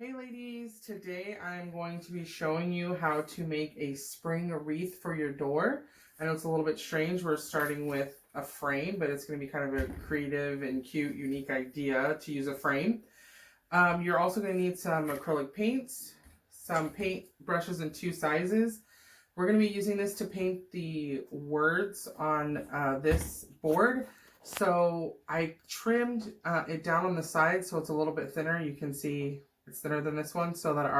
Hey ladies, today I'm going to be showing you how to make a spring wreath for your door. I know it's a little bit strange, we're starting with a frame, but it's going to be kind of a creative and cute, unique idea to use a frame. You're also going to need some acrylic paints, some paint brushes in 2 sizes. We're going to be using this to paint the words on this board. So I trimmed it down on the side so it's a little bit thinner. You can see it's thinner than this one so that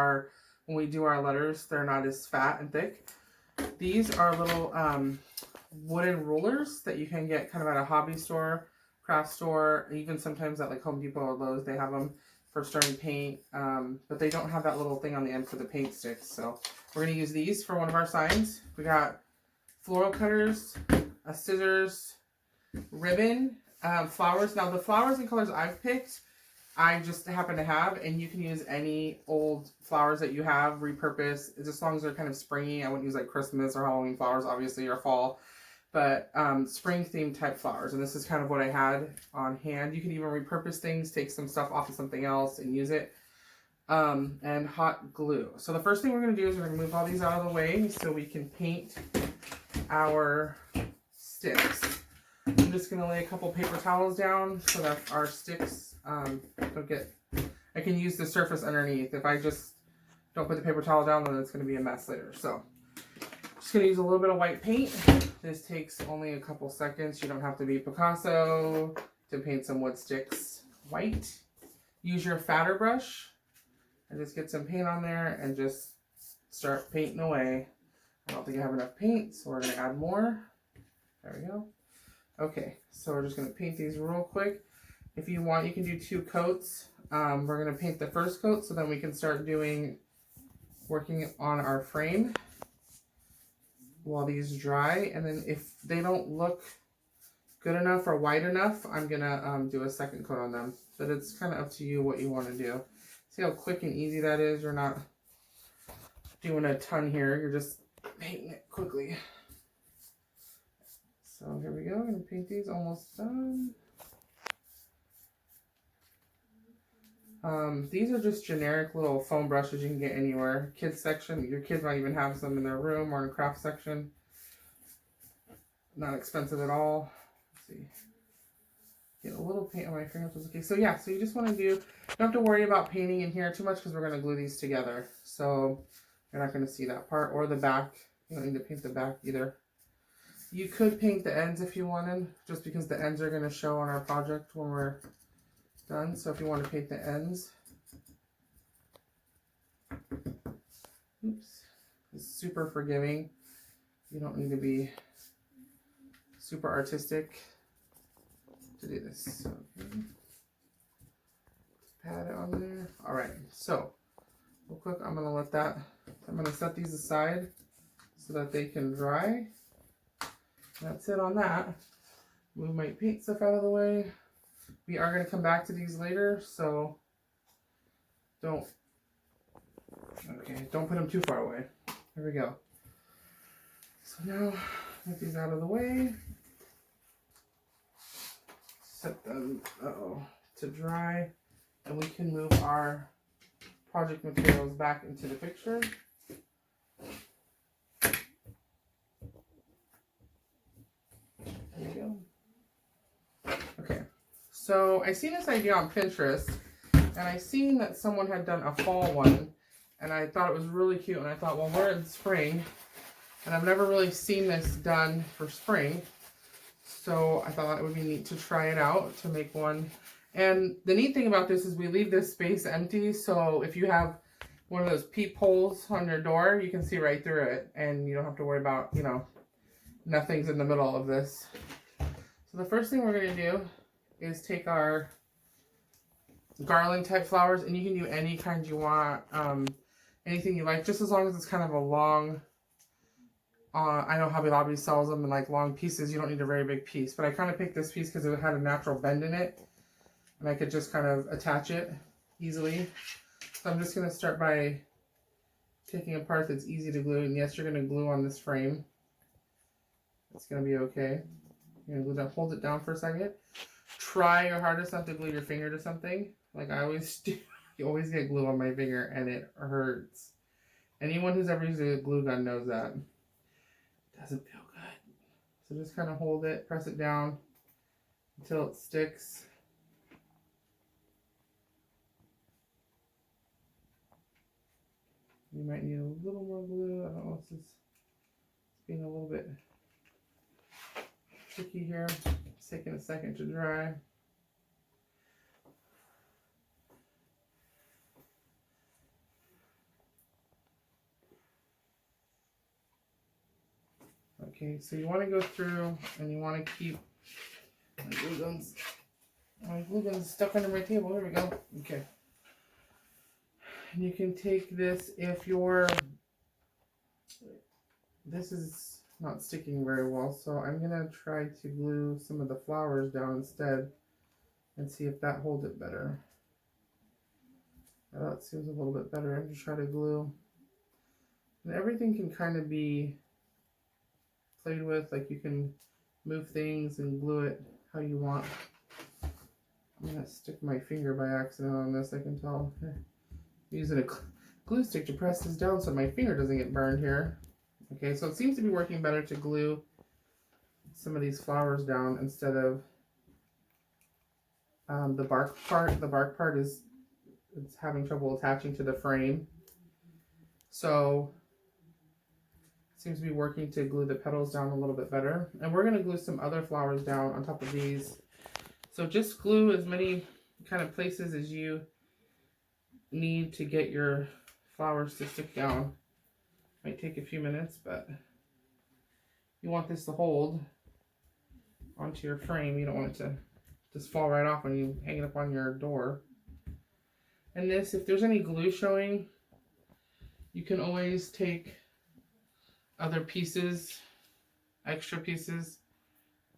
when we do our letters, they're not as fat and thick. These are little wooden rulers that you can get kind of at a hobby store, craft store, even sometimes at like Home Depot or Lowe's. They have them for stirring paint, but they don't have that little thing on the end for the paint sticks. So we're going to use these for one of our signs. We got floral cutters, a scissors, ribbon, flowers. Now the flowers and colors I've picked, I just happen to have, and you can use any old flowers that you have, repurpose, as long as they're kind of springy. I wouldn't use like Christmas or Halloween flowers, obviously, or fall, but spring themed type flowers. And this is kind of what I had on hand. You can even repurpose things, take some stuff off of something else and use it. And hot glue. So the first thing we're going to do is we're going to move all these out of the way so we can paint our sticks. I'm just going to lay a couple paper towels down so that our sticks don't get... I can use the surface underneath. If I just don't put the paper towel down, then it's going to be a mess later. So just going to use a little bit of white paint. This takes only a couple seconds. You don't have to be Picasso to paint some wood sticks white. Use your fatter brush and just get some paint on there and just start painting away. I don't think I have enough paint, so we're going to add more. There we go. Okay, so we're just going to paint these real quick. If you want, you can do 2 coats. We're going to paint the first coat so then we can start working on our frame while these dry. And then if they don't look good enough or white enough, I'm going to do a second coat on them. But it's kind of up to you what you want to do. See how quick and easy that is? You're not doing a ton here. You're just painting it quickly. So here we go. I'm going to paint these, almost done. These are just generic little foam brushes you can get anywhere. Kids section. Your kids might even have some in their room or in a craft section. Not expensive at all. Let's see. Get a little paint on my fingertips. Okay, so yeah, so you just want to don't have to worry about painting in here too much because we're going to glue these together. So you're not going to see that part or the back. You don't need to paint the back either. You could paint the ends if you wanted, just because the ends are going to show on our project when we're done. So if you want to paint the ends. Oops. It's super forgiving. You don't need to be super artistic to do this. Okay. Pat it on there. Alright, so real quick, I'm going to set these aside so that they can dry. That's it on that. Move my paint stuff out of the way. We are going to come back to these later, so don't put them too far away. Here we go. So now, get these out of the way. Set them to dry, and we can move our project materials back into the picture. There we go. Okay, so I seen this idea on Pinterest, and I seen that someone had done a fall one, and I thought it was really cute, and I thought, well, we're in spring, and I've never really seen this done for spring, so I thought it would be neat to try it out, to make one. And the neat thing about this is we leave this space empty, so if you have one of those peepholes on your door, you can see right through it, and you don't have to worry about, you know, nothing's in the middle of this. So the first thing we're going to do is take our garland type flowers, and you can do any kind you want, anything you like, just as long as it's kind of a long, I know Hobby Lobby sells them in like long pieces. You don't need a very big piece, but I kind of picked this piece because it had a natural bend in it, and I could just kind of attach it easily. So I'm just going to start by taking a part that's easy to glue, and yes, you're going to glue on this frame. It's going to be okay. You're going to glue down, hold it down for a second. Try your hardest not to glue your finger to something, like I always do. I always get glue on my finger and it hurts. Anyone who's ever used a glue gun knows that. It doesn't feel good. So just kind of hold it, press it down until it sticks. You might need a little more glue. I don't know if this is being a little bit tricky here. It's taking a second to dry. Okay, so you want to go through and you want to keep my glue gun's stuck under my table. There we go. Okay. And you can take this if this is not sticking very well, so I'm gonna try to glue some of the flowers down instead and see if that holds it better. That seems a little bit better. I'm just trying to glue. And everything can kind of be played with, like you can move things and glue it how you want. I'm gonna stick my finger by accident on this, I can tell. I'm using a glue stick to press this down so my finger doesn't get burned here. Okay, so it seems to be working better to glue some of these flowers down instead of the bark part. The bark part it's having trouble attaching to the frame. So it seems to be working to glue the petals down a little bit better. And we're going to glue some other flowers down on top of these. So just glue as many kind of places as you need to get your flowers to stick down. Might take a few minutes, but you want this to hold onto your frame. You don't want it to just fall right off when you hang it up on your door. And this, if there's any glue showing, you can always take other pieces, extra pieces,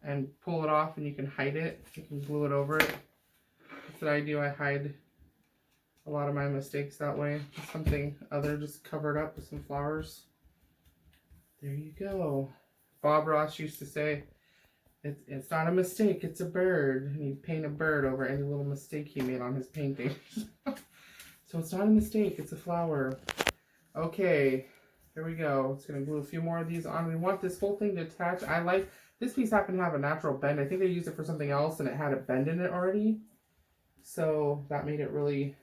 and pull it off and you can hide it. You can glue it over it. That's what I do. I hide a lot of my mistakes that way. Something other just covered up with some flowers. There you go. Bob Ross used to say, it's not a mistake, it's a bird. And he'd paint a bird over any little mistake he made on his painting. So it's not a mistake, it's a flower. Okay, there we go. It's going to glue a few more of these on. We want this whole thing to attach. I like, this piece happened to have a natural bend. I think they used it for something else and it had a bend in it already. So that made it really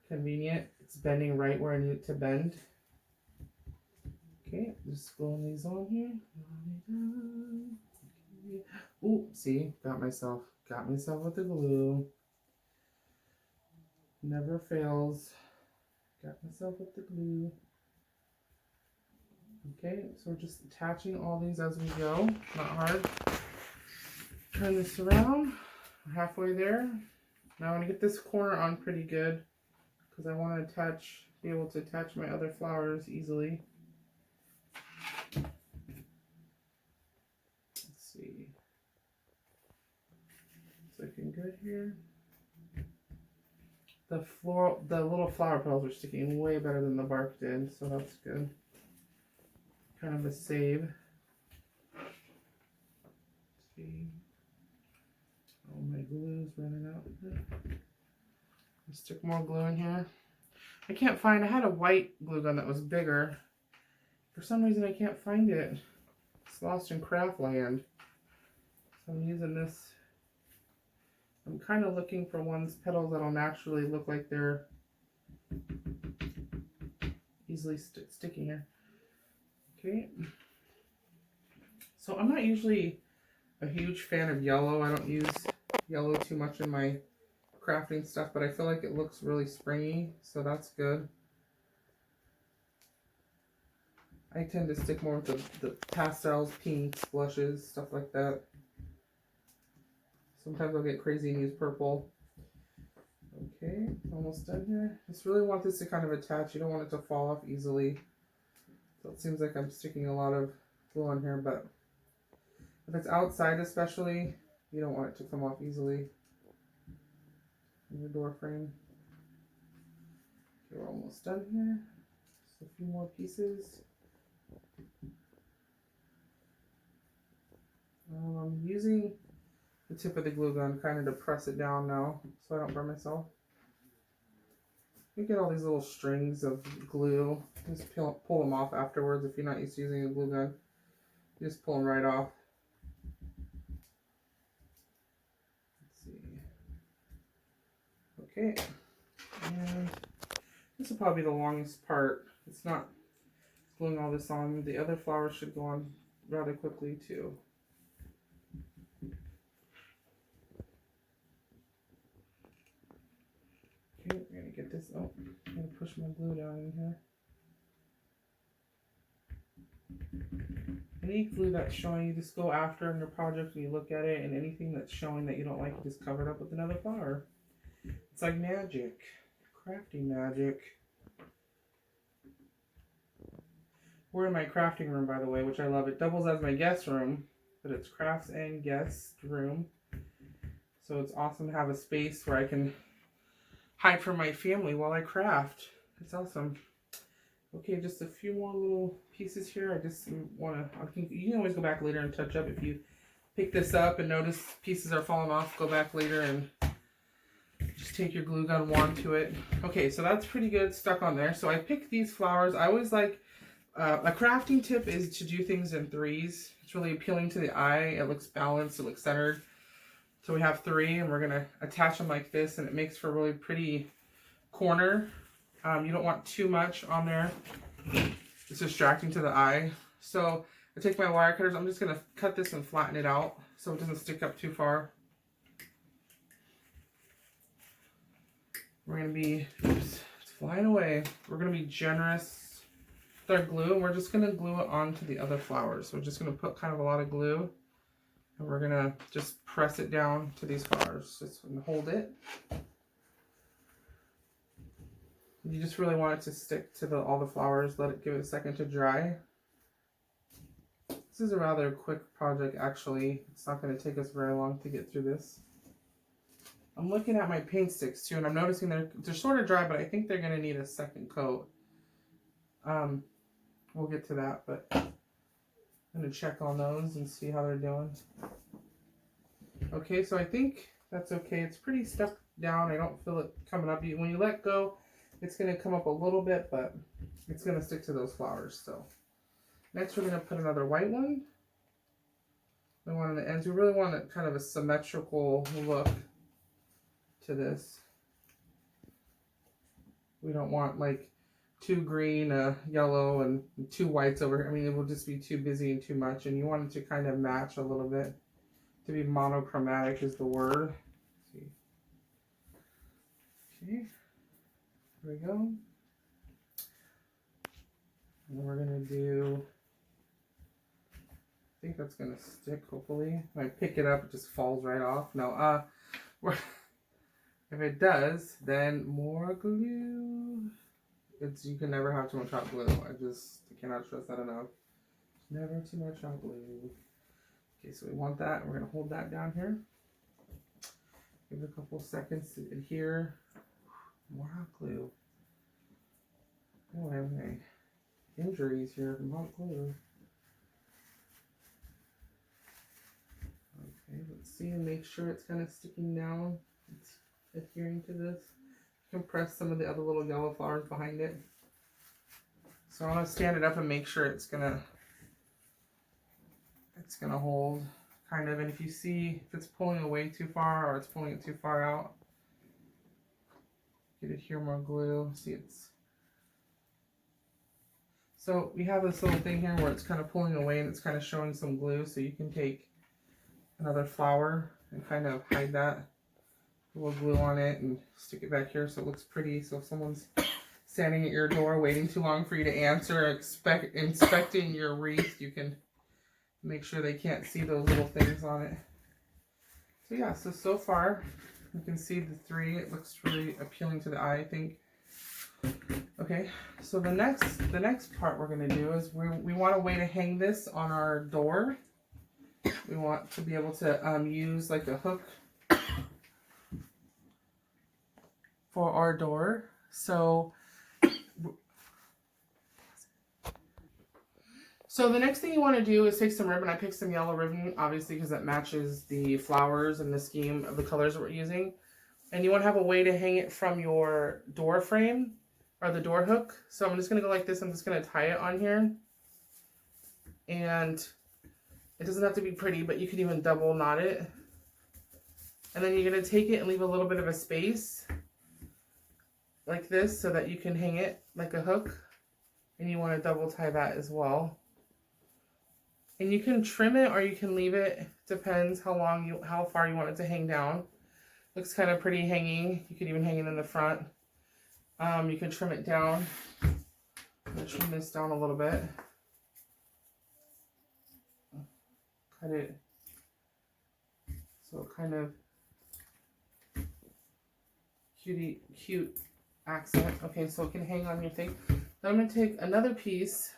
convenient. It's bending right where I need it to bend. Okay, just gluing these on here. Ooh, see, got myself with the glue. Never fails. Got myself with the glue. Okay, so we're just attaching all these as we go. Not hard. Turn this around. We're halfway there. Now I want to get this corner on pretty good because I want to be able to attach my other flowers easily. Let's see. It's looking good here. The little flower petals are sticking way better than the bark did, so that's good. Kind of a save. Let's see. Oh, my glue is running out. Stick more glue in here. I can't find, I had a white glue gun that was bigger. For some reason I can't find it. It's lost in craft land. So I'm using this. I'm kind of looking for one's petals that'll naturally look like they're easily sticking here. Okay. So I'm not usually a huge fan of yellow. I don't use yellow too much in my crafting stuff, but I feel like it looks really springy, so that's good. I tend to stick more with the pastels, pinks, blushes, stuff like that. Sometimes I'll get crazy and use purple. Okay, almost done here. Just really want this to kind of attach. You don't want it to fall off easily. So it seems like I'm sticking a lot of glue on here, but if it's outside especially, you don't want it to come off easily in your door frame. Okay, we're almost done here. Just a few more pieces. I'm using the tip of the glue gun kind of to press it down now so I don't burn myself. You get all these little strings of glue. Just pull them off afterwards if you're not used to using a glue gun. You just pull them right off. Let's see. Okay. And this will probably be the longest part. It's not gluing all this on. The other flowers should go on rather quickly too. Okay, we're gonna get this. Oh, I'm gonna push my glue down in here. Any glue that's showing, you just go after in your project and you look at it, and anything that's showing that you don't like, you just cover it up with another flower. It's like magic, crafting magic. We're in my crafting room, by the way, which I love. It doubles as my guest room, but it's crafts and guest room. So it's awesome to have a space where I can hide from my family while I craft. It's awesome. Okay, just a few more little pieces here. I just want to, you can always go back later and touch up if you pick this up and notice pieces are falling off. Go back later and just take your glue gun wand to it. Okay, so that's pretty good stuck on there. So I picked these flowers. I always like, a crafting tip is to do things in threes. It's really appealing to the eye. It looks balanced, it looks centered. So we have 3 and we're gonna attach them like this, and it makes for a really pretty corner. You don't want too much on there. It's distracting to the eye. So I take my wire cutters. I'm just going to cut this and flatten it out so it doesn't stick up too far. We're going to be, oops, it's flying away. We're going to be generous with our glue, and we're just going to glue it onto the other flowers. So we're just going to put kind of a lot of glue, and we're going to just press it down to these flowers. Just hold it. You just really want it to stick to all the flowers. Let it give it a second to dry. This is a rather quick project, actually. It's not going to take us very long to get through this. I'm looking at my paint sticks too, and I'm noticing they're sort of dry, but I think they're going to need a second coat. We'll get to that, but I'm going to check on those and see how they're doing. Okay, so I think that's okay. It's pretty stuck down. I don't feel it coming up. When you let go, it's going to come up a little bit, but it's going to stick to those flowers. So next we're going to put another white one. The one on the ends. We really want a kind of a symmetrical look to this. We don't want like 2 green, yellow, and 2 whites over here. I mean, it will just be too busy and too much. And you want it to kind of match a little bit. To be monochromatic is the word. Let's see. Okay. There we go. And then we're going to do, I think that's going to stick, hopefully. When I pick it up, it just falls right off. No, if it does, then more glue. You can never have too much hot glue. I cannot stress that enough. Never too much hot glue. Okay, so we want that. We're going to hold that down here. Give it a couple seconds to adhere. More hot glue. Oh, I have any injuries here from hot glue. Okay, let's see and make sure it's kind of sticking down. It's adhering to this. Compress some of the other little yellow flowers behind it. So I'm going to stand it up and make sure it's gonna hold kind of. And if you see if it's pulling away too far or it's pulling it too far out, you could adhere more glue. See, so we have this little thing here where it's kind of pulling away and it's kind of showing some glue. So you can take another flower and kind of hide that. A little glue on it and stick it back here so it looks pretty. So if someone's standing at your door waiting too long for you to answer, inspecting your wreath, you can make sure they can't see those little things on it. So yeah, so far you can see the 3. It looks really appealing to the eye, I think. Okay, so the next part we're going to do is we want a way to hang this on our door. We want to be able to use like a hook for our door. So the next thing you want to do is take some ribbon. I picked some yellow ribbon, obviously, because that matches the flowers and the scheme of the colors that we're using. And you want to have a way to hang it from your door frame or the door hook. So I'm just going to go like this. I'm just going to tie it on here. And it doesn't have to be pretty, but you can even double knot it. And then you're going to take it and leave a little bit of a space like this so that you can hang it like a hook. And you want to double tie that as well. And you can trim it or you can leave it. Depends how far you want it to hang down. Looks kind of pretty hanging. You could even hang it in the front. You can trim it down. I'm going to trim this down a little bit. Cut it so kind of cute accent. Okay, so it can hang on your thing. Then I'm going to take another piece.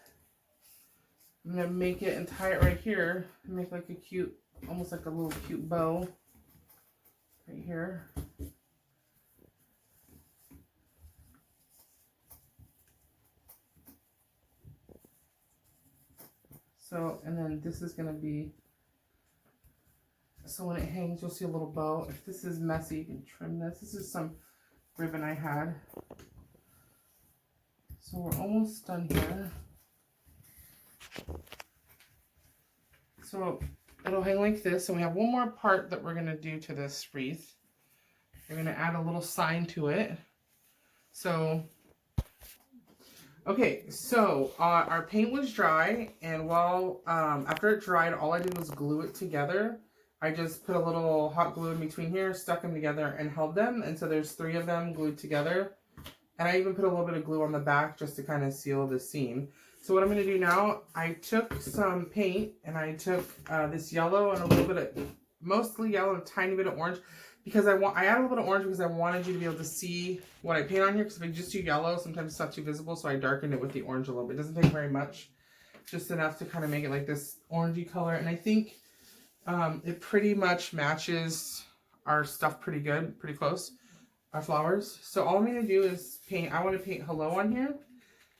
I'm going to make it and tie it right here. Make like a cute, almost like a little cute bow right here. So, and then this is going to be, so when it hangs, you'll see a little bow. If this is messy, you can trim this. This is some ribbon I had. So we're almost done here. So it'll hang like this. And we have one more part that we're going to do to this wreath. We're going to add a little sign to it. So, okay, so our paint was dry. And while, after it dried, all I did was glue it together. I just put a little hot glue in between here, stuck them together, and held them. And so there's 3 of them glued together. And I even put a little bit of glue on the back just to kind of seal the seam. So what I'm going to do now, I took some paint and I took this yellow and a little bit of, mostly yellow and a tiny bit of orange. Because I added a little bit of orange because I wanted you to be able to see what I paint on here. Because if I just do yellow, sometimes it's not too visible. So I darkened it with the orange a little bit. It doesn't take very much. Just enough to kind of make it like this orangey color. And I think it pretty much matches our stuff pretty good, pretty close, our flowers. So all I'm going to do is paint, I want to paint hello on here.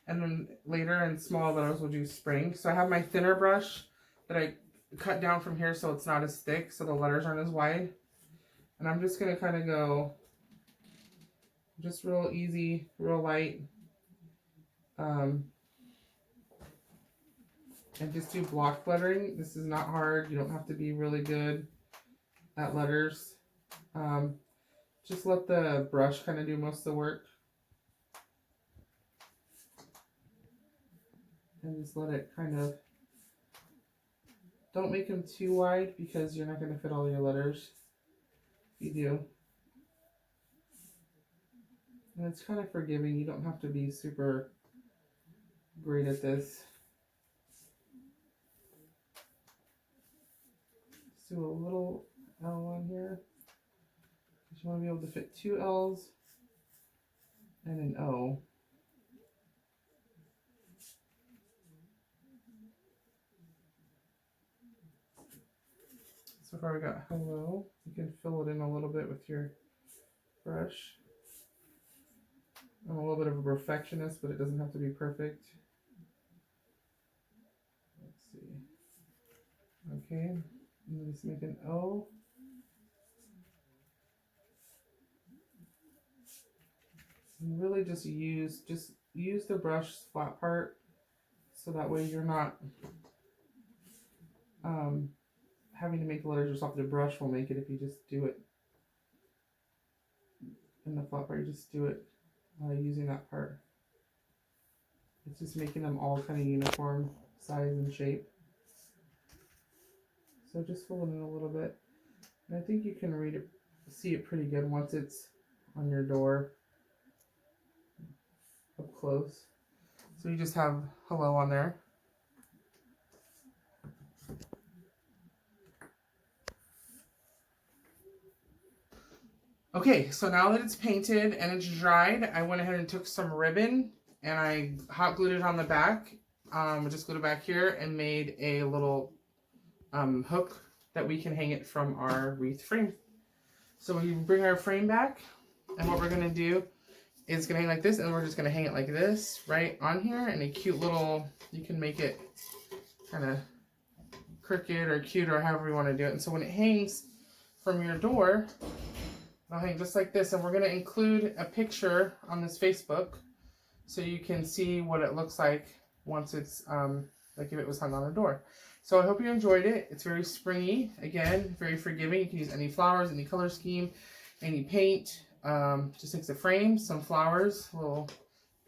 And then later in small letters we'll do spring. So I have my thinner brush that I cut down from here so it's not as thick, so the letters aren't as wide. And I'm just going to kind of go just real easy, real light. And just do block lettering. This is not hard. You don't have to be really good at letters. Just let the brush kind of do most of the work. And just let it kind of, don't make them too wide because you're not going to fit all your letters. You do. And it's kind of forgiving. You don't have to be super great at this. Let's do a little L on here. You want to be able to fit 2 L's and an O. So far we got hello. You can fill it in a little bit with your brush. I'm a little bit of a perfectionist, but it doesn't have to be perfect. Let's see. Okay, and then just make an O. And really just use the brush flat part, so that way you're not having to make the letters yourself. The brush will make it if you just do it in the flat part. You just do it using that part. It's just making them all kind of uniform size and shape. So just fill it in a little bit. And I think you can read it, see it pretty good once it's on your door up close. So you just have hello on there. Okay, so now that it's painted and it's dried, I went ahead and took some ribbon and I hot glued it on the back. Just glued it back here and made a little hook that we can hang it from our wreath frame. So we bring our frame back, and what we're going to do is going to hang like this, and we're just going to hang it like this right on here, and a cute little, you can make it kind of crooked or cute or however you want to do it. And so when it hangs from your door, It'll hang just like this, and we're going to include a picture on this Facebook so you can see what it looks like once it's like if it was hung on a door. So I hope you enjoyed it. It's very springy, again, very forgiving. You can use any flowers, any color scheme, any paint. Just takes a frame, some flowers, a little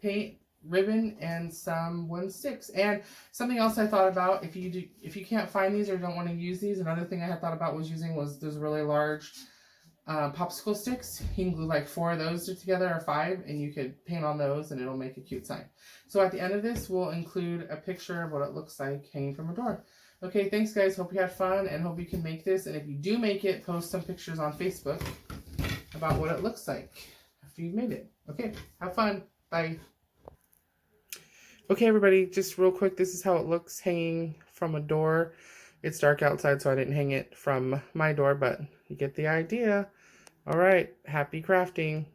paint, ribbon, and some wooden sticks. And something else I thought about, if you can't find these or don't want to use these, another thing I had thought about was using those really large popsicle sticks. You can glue like 4 of those together or 5, and you could paint on those and it'll make a cute sign. So at the end of this, we'll include a picture of what it looks like hanging from a door. Okay, thanks guys. Hope you had fun and hope you can make this. And if you do make it, post some pictures on Facebook about what it looks like after you've made it. Okay, have fun. Bye. Okay, everybody, just real quick, this is how it looks hanging from a door. It's dark outside, so I didn't hang it from my door, but you get the idea. All right, happy crafting.